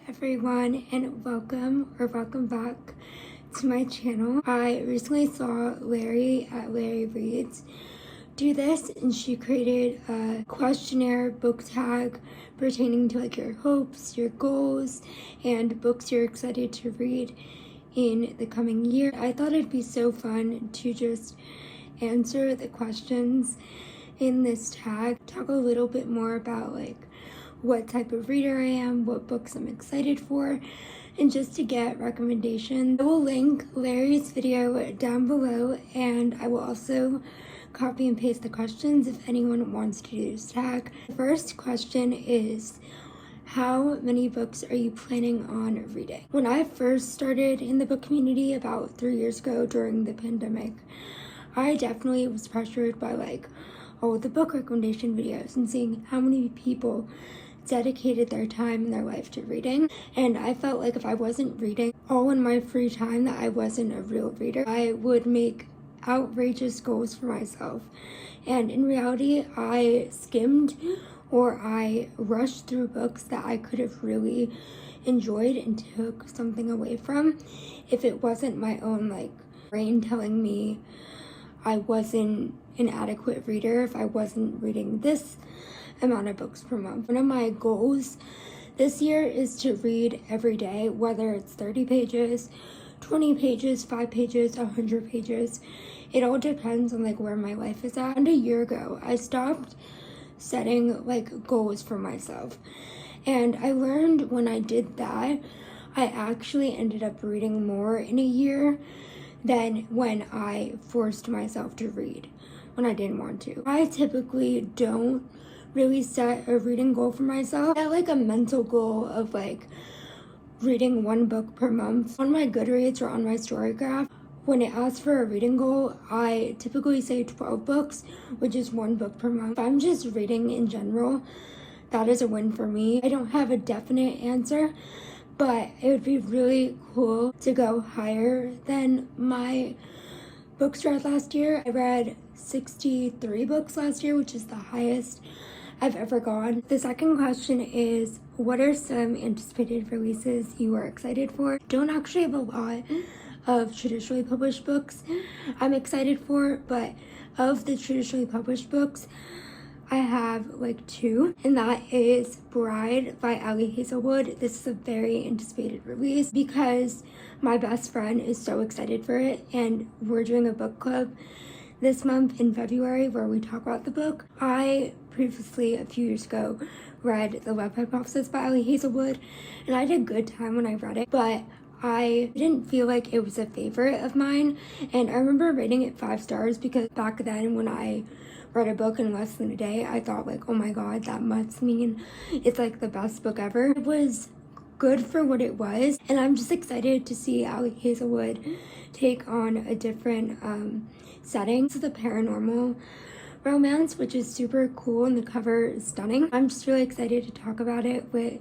everyone, and welcome back to my channel. I recently saw Larry at Larry Reads do this, and she created a questionnaire book tag pertaining to like your hopes, your goals, and books you're excited to read in the coming year. I thought it'd be so fun to just answer the questions in this tag, talk a little bit more about like what type of reader I am, what books I'm excited for, and just to get recommendations. I will link Larry's video down below, and I will also copy and paste the questions if anyone wants to do this tag. The first question is, how many books are you planning on reading? When I first started in the book community about 3 years ago during the pandemic, I definitely was pressured by like all the book recommendation videos and seeing how many people dedicated their time in their life to reading, and I felt like if I wasn't reading all in my free time that I wasn't a real reader. I would make outrageous goals for myself, and in reality I skimmed or I rushed through books that I could have really enjoyed and took something away from if it wasn't my own like brain telling me I wasn't an adequate reader if I wasn't reading this amount of books per month. One of my goals this year is to read every day, whether it's 30 pages, 20 pages, 5 pages, 100 pages. It all depends on like where my life is at. And a year ago, I stopped setting like goals for myself. And I learned when I did that, I actually ended up reading more in a year than when I forced myself to read when I didn't want to. I typically don't really set a reading goal for myself. I had like a mental goal of like reading one book per month. On my Goodreads or on my story graph, when it asks for a reading goal, I typically say 12 books, which is one book per month. If I'm just reading in general, that is a win for me. I don't have a definite answer, but it would be really cool to go higher than my books read last year. I read 63 books last year, which is the highest I've ever gone. The second question is, what are some anticipated releases you are excited for? Don't actually have a lot of traditionally published books I'm excited for, but of the traditionally published books, I have like 2, and that is Bride by Ali Hazelwood. This is a very anticipated release because my best friend is so excited for it, and we're doing a book club this month in February where we talk about the book. I previously, a few years ago, read The Love Hypothesis by Ali Hazelwood, and I had a good time when I read it, but I didn't feel like it was a favorite of mine. And I remember rating it 5 stars because back then when I read a book in less than a day, I thought like, oh my god, that must mean it's like the best book ever. It was good for what it was, and I'm just excited to see Ali Hazelwood take on a different setting. This is a paranormal romance, which is super cool, and the cover is stunning. I'm just really excited to talk about it with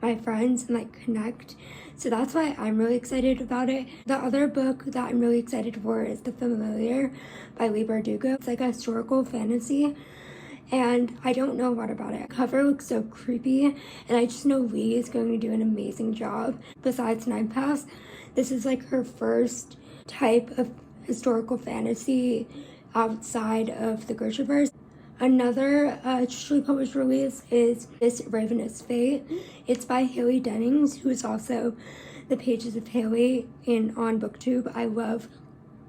my friends and like connect. So that's why I'm really excited about it. The other book that I'm really excited for is The Familiar by Leigh Bardugo. It's like a historical fantasy, and I don't know a lot about it. The cover looks so creepy, and I just know Leigh is going to do an amazing job. Besides Night Pass, this is like her first type of historical fantasy outside of the Grishaverse. Another traditionally published release is This Ravenous Fate. It's by Haley Dennings, who is also the Pages of Haley on BookTube. I love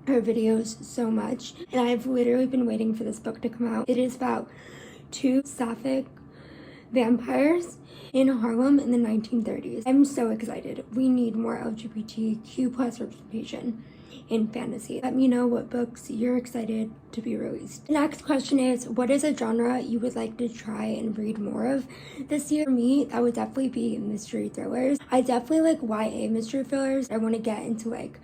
her videos so much, and I've literally been waiting for this book to come out. It is about 2 sapphic vampires in Harlem in the 1930s. I'm so excited. We need more LGBTQ plus representation in fantasy. Let me know what books you're excited to be released. The next question is, what is a genre you would like to try and read more of this year? For me, that would definitely be mystery thrillers. I definitely like YA mystery thrillers. I want to get into like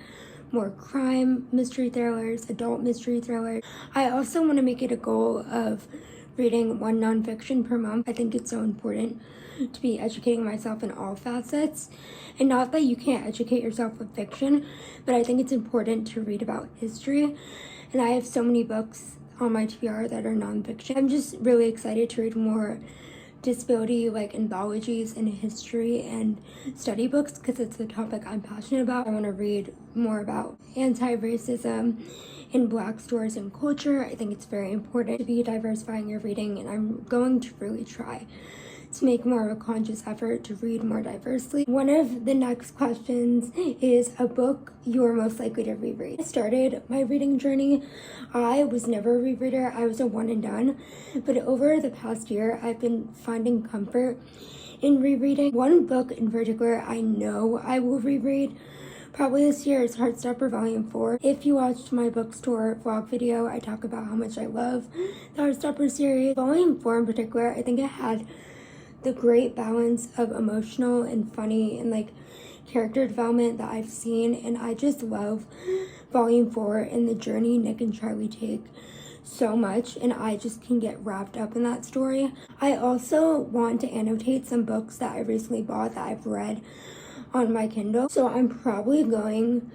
more crime mystery thrillers, adult mystery thrillers. I also want to make it a goal of reading 1 nonfiction per month. I think it's so important to be educating myself in all facets, and not that you can't educate yourself with fiction, but I think it's important to read about history, and I have so many books on my TBR that are nonfiction. I'm just really excited to read more disability like anthologies and history and study books because it's a topic I'm passionate about. I want to read more about anti-racism in Black stories and culture. I think it's very important to be diversifying your reading, and I'm going to really try to make more of a conscious effort to read more diversely. One of the next questions is a book you're most likely to reread. I started my reading journey. I was never a rereader. I was a one and done. But over the past year, I've been finding comfort in rereading. One book in particular I know I will reread probably this year is Heartstopper Volume 4. If you watched my bookstore vlog video, I talk about how much I love the Heartstopper series. Volume 4 in particular, I think it had the great balance of emotional and funny and like character development that I've seen, and I just love Volume 4 and the journey Nick and Charlie take so much, and I just can get wrapped up in that story. I also want to annotate some books that I recently bought that I've read on my Kindle, so I'm probably going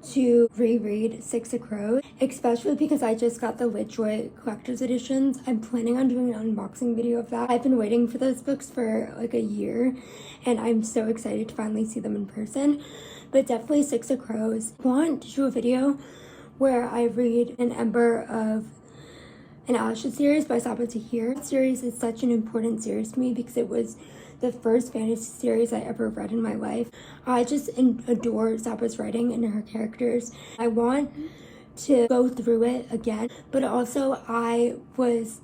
to reread Six of Crows, especially because I just got the Litjoy collector's editions. I'm planning on doing an unboxing video of that. I've been waiting for those books for like a year, and I'm so excited to finally see them in person. But definitely Six of Crows. I want to do a video where I read an Ember of an Ashes series by Saba Tahir. That series is such an important series to me because it was the first fantasy series I ever read in my life. I just adore Saba's writing and her characters. I want to go through it again, but also I was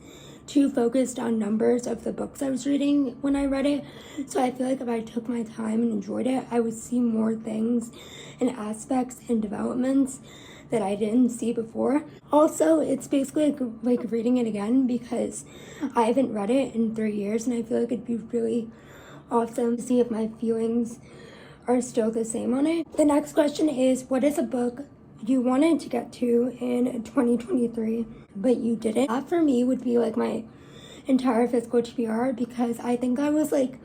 too focused on numbers of the books I was reading when I read it. So I feel like if I took my time and enjoyed it, I would see more things and aspects and developments that I didn't see before. Also, it's basically like reading it again because I haven't read it in 3 years, and I feel like it'd be really awesome to see if my feelings are still the same on it. The next question is, what is a book you wanted to get to in 2023 but you didn't? That for me would be like my entire physical TBR, because I think I was like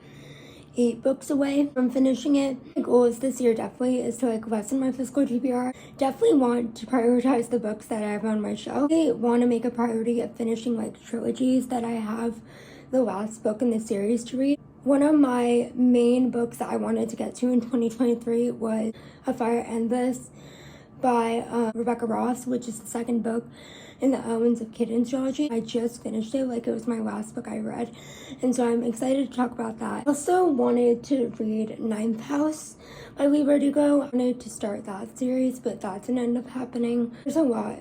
8 books away from finishing it. My goal is this year definitely is to like lessen my physical TBR. Definitely want to prioritize the books that I have on my shelf. I want to make a priority of finishing like trilogies that I have the last book in the series to read. One of my main books that I wanted to get to in 2023 was A Fire Endless by Rebecca Ross, which is the second book in the Elements of Kittens trilogy. I just finished it, like it was my last book I read, and so I'm excited to talk about that. I also wanted to read Ninth House by Lee Verdugo. I wanted to start that series, but that didn't end up happening. There's a lot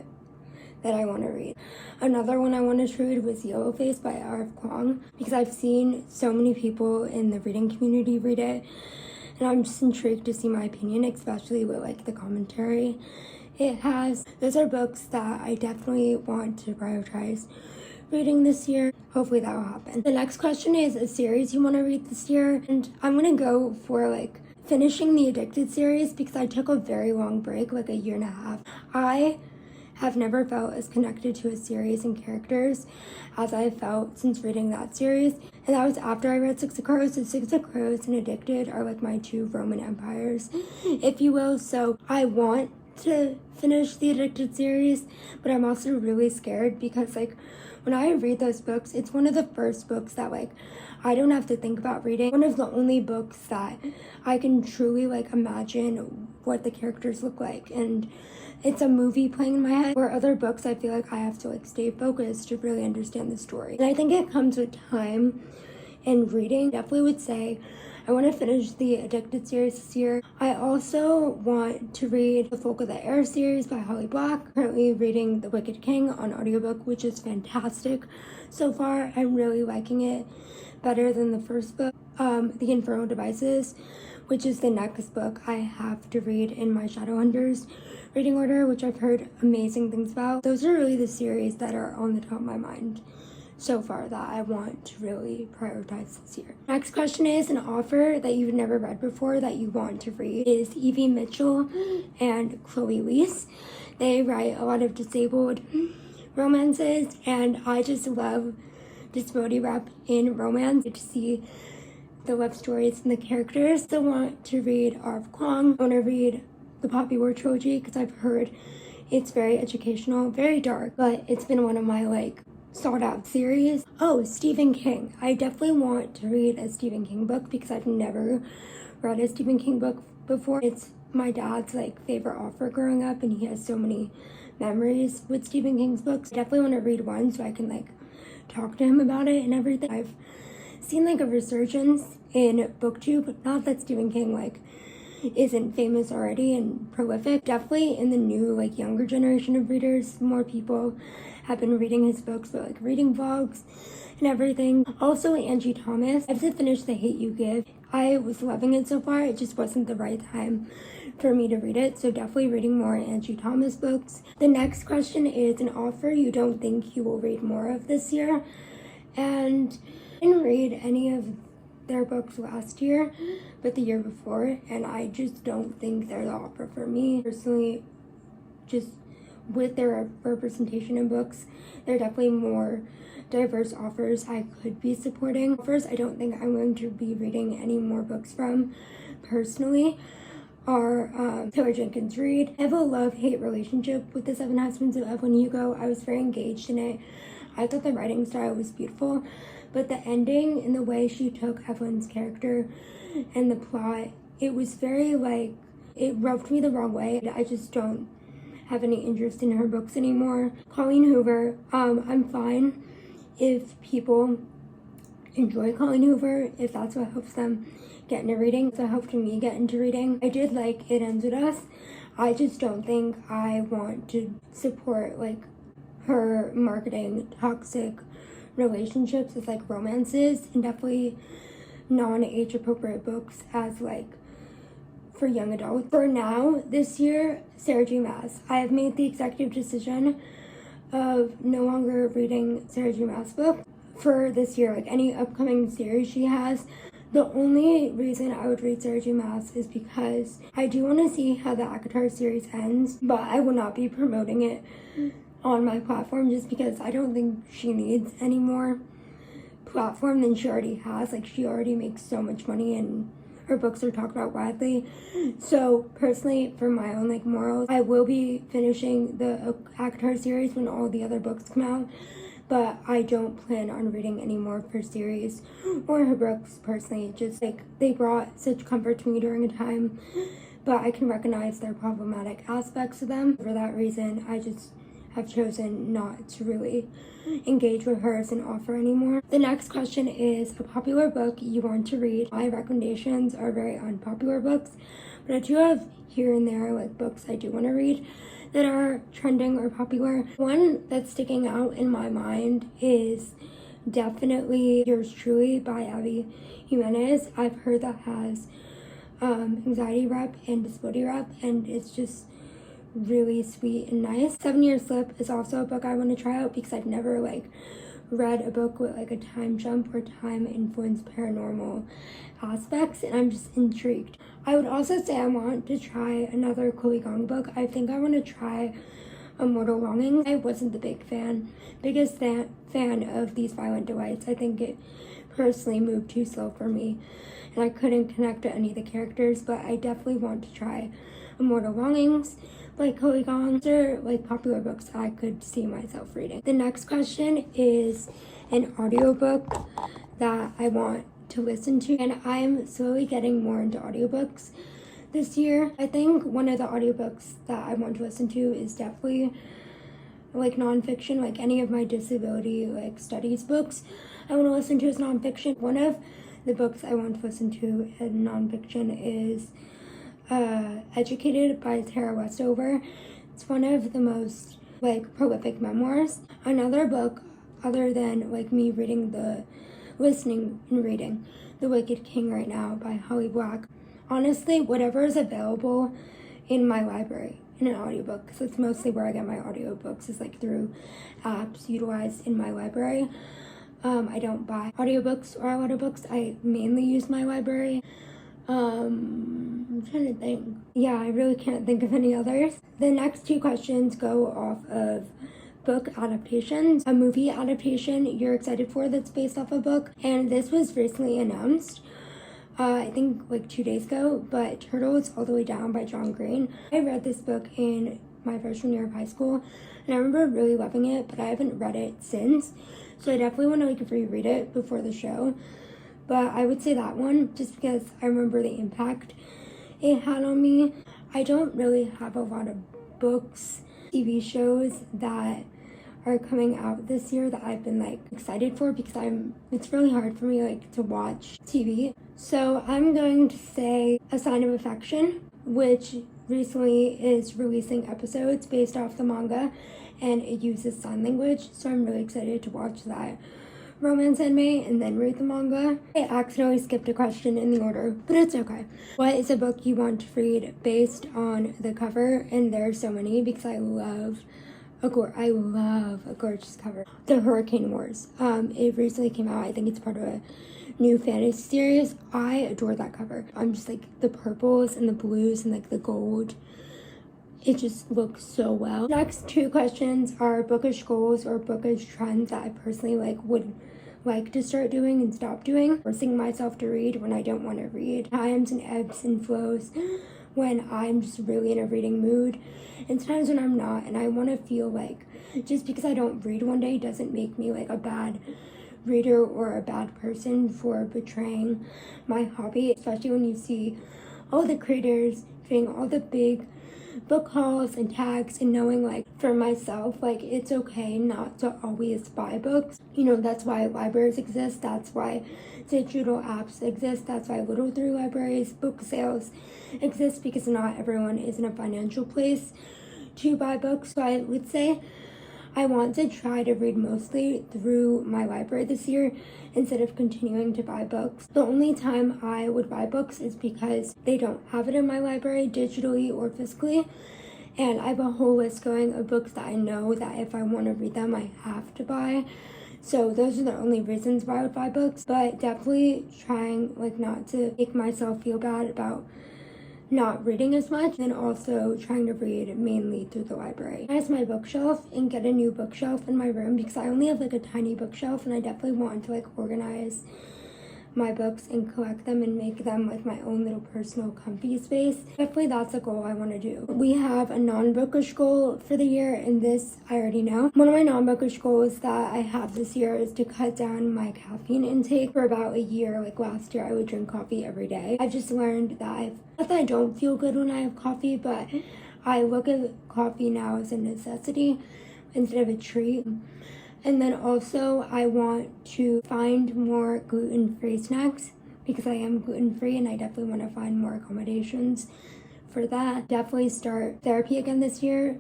that I want to read. Another one I wanted to read was Yellow Face by R.F. Kuang, because I've seen so many people in the reading community read it, and I'm just intrigued to see my opinion, especially with like the commentary it has. Those are books that I definitely want to prioritize reading this year. Hopefully that will happen. The next question is a series you want to read this year, and I'm gonna go for like finishing the Addicted series because I took a very long break, like a year and a half. I have never felt as connected to a series and characters as I felt since reading that series, and that was after I read Six of Crows. So Six of Crows and Addicted are like my 2 Roman empires, if you will. So I want to finish the Addicted series, but I'm also really scared because like when I read those books, it's one of the first books that like I don't have to think about reading. One of the only books that I can truly like imagine what the characters look like, and it's a movie playing in my head. Where other books I feel like I have to like stay focused to really understand the story, and I think it comes with time and reading. Definitely would say I want to finish the Addicted series this year. I also want to read the Folk of the Air series by Holly Black. Currently reading The Wicked King on audiobook, which is fantastic so far. I'm really liking it better than the first book. The Infernal Devices, which is the next book I have to read in my Shadowhunters reading order, which I've heard amazing things about. Those are really the series that are on the top of my mind so far that I want to really prioritize this year. Next question is an author that you've never read before that you want to read. Is Evie Mitchell and Chloe Leese. They write a lot of disabled romances, and I just love disability rep in romance. To see the love stories and the characters. I want to read R.F. Kuang. I want to read the Poppy War trilogy because I've heard it's very educational, very dark, but it's been one of my like sought out series. Oh, Stephen King. I definitely want to read a Stephen King book because I've never read a Stephen King book before. It's my dad's like favorite author growing up, and he has so many memories with Stephen King's books. I definitely want to read one so I can like talk to him about it and everything. I've seen like a resurgence in booktube, not that Stephen King like isn't famous already and prolific. Definitely in the new like younger generation of readers, more people have been reading his books, but like reading vlogs and everything. Also Angie Thomas. I just finished The Hate You Give. I was loving it so far. It just wasn't the right time for me to read it, so definitely reading more Angie Thomas books. The next question is an author you don't think you will read more of this year. And I didn't read any of their books last year, but the year before, and I just don't think they're the author for me. Personally, just with their representation in books, they're definitely more diverse authors I could be supporting. Authors I don't think I'm going to be reading any more books from personally are Taylor Jenkins Reid. I have a love-hate relationship with The Seven Husbands of Evelyn Hugo. I was very engaged in it. I thought the writing style was beautiful, but the ending and the way she took Evelyn's character and the plot, it was very like, it rubbed me the wrong way. I just don't have any interest in her books anymore. Colleen Hoover, I'm fine if people enjoy Colleen Hoover, if that's what helps them get into reading. So it helped me get into reading. I did like It Ends With Us. I just don't think I want to support like her marketing toxic relationships with like romances, and definitely non-age appropriate books as like for young adults. For now, this year, Sarah J. Maas. I have made the executive decision of no longer reading Sarah J. Maas' book for this year, like any upcoming series she has. The only reason I would read Sarah J. Maas is because I do want to see how the ACOTAR series ends, but I will not be promoting it on my platform just because I don't think she needs any more platform than she already has. Like, she already makes so much money and her books are talked about widely. So personally, for my own like morals, I will be finishing the ACOTAR series when all the other books come out, but I don't plan on reading any more of her series or her books personally. Just like, they brought such comfort to me during a time, but I can recognize their problematic aspects of them. For that reason, I just have chosen not to really engage with her as an author anymore. The next question is a popular book you want to read. My recommendations are very unpopular books, but I do have here and there like books I do want to read that are trending or popular. One that's sticking out in my mind is definitely Yours Truly by Abby Jimenez. I've heard that has anxiety rep and disability rep, and it's just really sweet and nice. 7 Year Slip is also a book I want to try out because I've never like read a book with like a time jump or time influenced paranormal aspects, and I'm just intrigued. I would also say I want to try another Chloe Gong book. I think I want to try Immortal Longings. I wasn't the biggest fan of These Violent Delights. I think it personally moved too slow for me and I couldn't connect to any of the characters, but I definitely want to try Immortal Longings. Like Chloe Gong, or like popular books I could see myself reading. The next question is an audiobook that I want to listen to, and I'm slowly getting more into audiobooks this year. I think one of the audiobooks that I want to listen to is definitely like nonfiction, like any of my disability like studies books I want to listen to as nonfiction. One of the books I want to listen to in nonfiction is Educated by Tara Westover. It's one of the most like prolific memoirs. Another book other than like me listening and reading The Wicked King right now by Holly Black. Honestly, whatever is available in my library in an audiobook, because it's mostly where I get my audiobooks is like through apps utilized in my library. I don't buy audiobooks or audiobooks. I mainly use my library. I'm trying to think. Yeah, I really can't think of any others. The next two questions go off of book adaptations. A movie adaptation you're excited for that's based off a book, and this was recently announced. I think like 2 days ago, but Turtles All the Way Down by John Green. I read this book in my freshman year of high school, and I remember really loving it, but I haven't read it since, so I definitely want to like reread it before the show. But I would say that one, just because I remember the impact it had on me. I don't really have a lot of books, TV shows that are coming out this year that I've been like excited for, because it's really hard for me like to watch TV. So I'm going to say A Sign of Affection, which recently is releasing episodes based off the manga, and it uses sign language, so I'm really excited to watch that romance anime and then read the manga. I accidentally skipped a question in the order, but it's okay. What is a book you want to read based on the cover? And there are so many, because I love a gorgeous cover. The Hurricane Wars. It recently came out. I think it's part of a new fantasy series. I adore that cover. I'm just like the purples and the blues and like the gold. It just looks so well. Next two questions are bookish goals or bookish trends that I personally would like to start doing and stop doing. Forcing myself to read when I don't want to read. Times and ebbs and flows when I'm just really in a reading mood, and times when I'm not, and I want to feel like just because I don't read one day doesn't make me like a bad reader or a bad person for betraying my hobby. Especially when you see all the creators doing all the big book hauls and tags, and knowing like for myself, like it's okay not to always buy books. You know, that's why libraries exist, that's why digital apps exist, that's why little through libraries, book sales exist, because not everyone is in a financial place to buy books. So I would say I want to try to read mostly through my library this year instead of continuing to buy books. The only time I would buy books is because they don't have it in my library digitally or physically, and I have a whole list going of books that I know that if I want to read them I have to buy. So those are the only reasons why I would buy books, but definitely trying like not to make myself feel bad about not reading as much, and also trying to read mainly through the library. Organize my bookshelf and get a new bookshelf in my room, because I only have like a tiny bookshelf, and I definitely want to like organize my books and collect them and make them like my own little personal comfy space. Definitely that's a goal I want to do. We have a non-bookish goal for the year, and this I already know. One of my non-bookish goals that I have this year is to cut down my caffeine intake. For about a year, like last year, I would drink coffee every day. I've just learned that not that I don't feel good when I have coffee, but I look at coffee now as a necessity instead of a treat. And then also I want to find more gluten-free snacks, because I am gluten-free, and I definitely want to find more accommodations for that. Definitely start therapy again this year.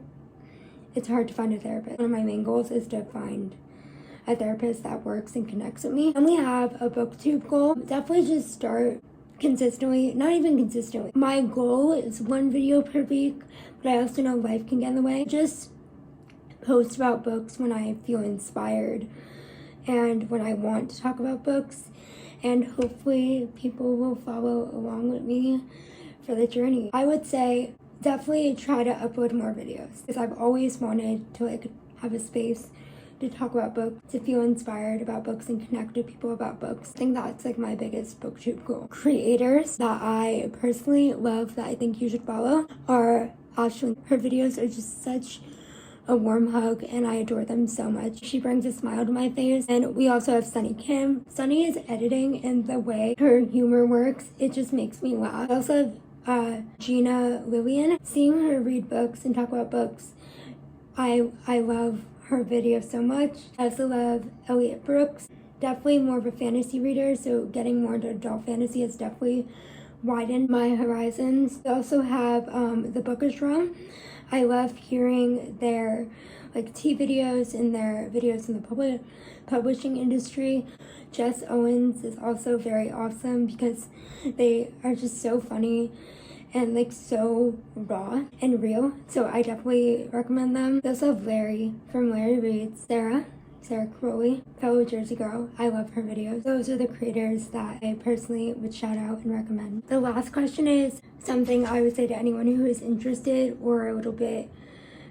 It's hard to find a therapist. One of my main goals is to find a therapist that works and connects with me. And we have a booktube goal. Definitely just start consistently, not even consistently. My goal is 1 video per week, but I also know life can get in the way. Just post about books when I feel inspired and when I want to talk about books, and hopefully people will follow along with me for the journey. I would say definitely try to upload more videos, because I've always wanted to like have a space to talk about books, to feel inspired about books and connect with people about books. I think that's like my biggest booktube goal. Creators that I personally love that I think you should follow are Ashley. Her videos are just such a warm hug, and I adore them so much. She brings a smile to my face. And we also have Sunny Kim. Sunny is editing, and the way her humor works, it just makes me laugh. I also have Gina Lillian. Seeing her read books and talk about books, I love her videos so much. I also love Elliot Brooks. Definitely more of a fantasy reader, so getting more into adult fantasy has definitely widened my horizons. We also have the Bookish Realm. I love hearing their like tea videos and their videos in the publishing industry. Jess Owens is also very awesome, because they are just so funny and like so raw and real, so I definitely recommend them. We also have Larry from Larry Reads. Sarah Crowley, fellow Jersey girl. I love her videos. Those are the creators that I personally would shout out and recommend. The last question is something I would say to anyone who is interested or a little bit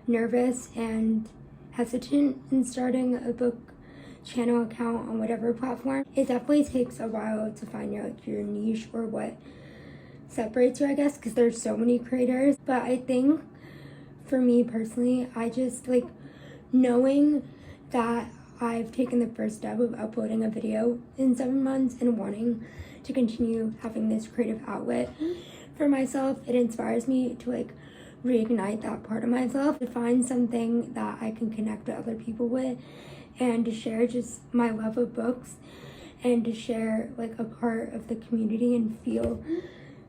nervous and hesitant in starting a book channel account on whatever platform. It definitely takes a while to find out your niche or what separates you, I guess, because there's so many creators. But I think for me personally, I just like knowing that I've taken the first step of uploading a video in 7 months and wanting to continue having this creative outlet for myself. It inspires me to like reignite that part of myself, to find something that I can connect with other people with, and to share just my love of books, and to share like a part of the community and feel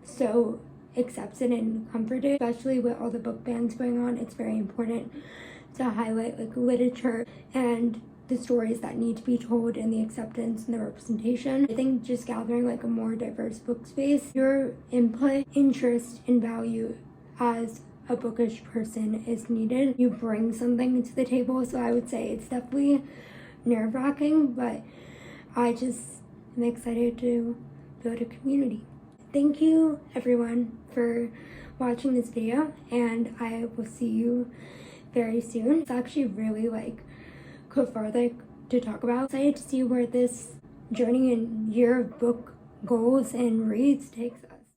so accepted and comforted. Especially with all the book bans going on, it's very important to highlight like literature and the stories that need to be told, and the acceptance and the representation. I think just gathering like a more diverse book space, your input, interest, and value as a bookish person is needed. You bring something to the table, so I would say it's definitely nerve-wracking, but I just am excited to build a community. Thank you everyone for watching this video, and I will see you very soon. It's actually really like cathartic to talk about. Excited to see where this journey and year of book goals and reads takes